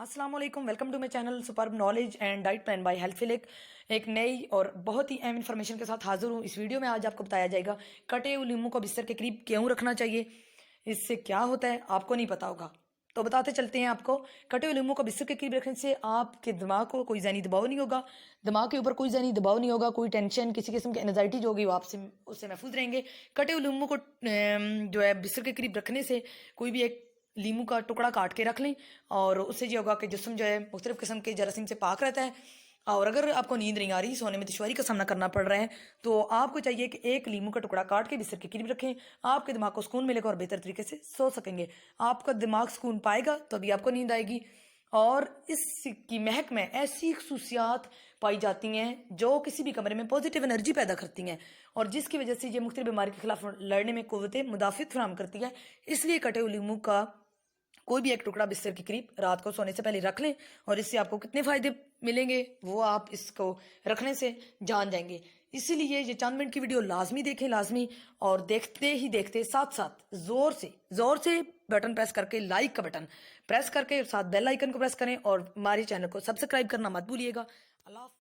السلام علیکم، welcome to my channel superb knowledge and diet plan by health Falak. ایک نئی اور بہت ہی اہم انفارمیشن کے ساتھ حاضر ہوں۔ اس ویڈیو میں آج آپ کو بتایا جائے گا کٹے ہوئے لیموں کو بستر کے قریب کیوں رکھنا چاہیے، اس سے کیا ہوتا ہے آپ کو نہیں پتا ہوگا، تو بتاتے چلتے ہیں آپ کو۔ کٹے ہوئے لیموں کو بستر کے قریب رکھنے سے آپ کے دماغ کو کوئی ذہنی دباؤ نہیں ہوگا، دماغ کے اوپر کوئی ذہنی دباؤ نہیں ہوگا، کوئی ٹینشن، کسی قسم کی انزائٹی جو ہوگی وہ آپ سے اس سے محفوظ رہیں گے۔ کٹے ہوئے لیموں کو جو ہے بستر کے قریب رکھنے سے کوئی بھی ایک لیمو کا ٹکڑا کاٹ کے رکھ لیں، اور اس سے یہ ہوگا کہ جسم جو ہے مختلف قسم کے جراثیم سے پاک رہتا ہے۔ اور اگر آپ کو نیند نہیں آ رہی، سونے میں دشواری کا سامنا کرنا پڑ رہا ہے، تو آپ کو چاہیے کہ ایک لیمو کا ٹکڑا کاٹ کے بستر کے قریب رکھیں۔ آپ کے دماغ کو سکون ملے گا اور بہتر طریقے سے سو سکیں گے۔ آپ کا دماغ سکون پائے گا تو ابھی آپ کو نیند آئے گی۔ اور اس کی مہک میں ایسی خصوصیات پائی جاتی ہیں جو کسی بھی کمرے میں پازیٹیو انرجی پیدا کرتی ہیں، اور جس کی وجہ سے یہ مختلف بیماری کے خلاف لڑنے میں قوت مدافعت فراہم کرتی ہے۔ اس لیے کٹے ہوئے لیمو کا کوئی بھی ایک ٹکڑا بستر کے قریب رات کو سونے سے پہلے رکھ لیں، اور اس سے آپ کو کتنے فائدے ملیں گے وہ آپ اس کو رکھنے سے جان جائیں گے۔ اسی لیے یہ چند منٹ کی ویڈیو لازمی دیکھیں، لازمی، اور دیکھتے ہی دیکھتے ساتھ ساتھ زور سے بٹن پریس کر کے، لائک کا بٹن پریس کر کے ساتھ بیل آئیکن کو پریس کریں، اور ہمارے چینل کو سبسکرائب کرنا مت بھولیے گا۔ اللہ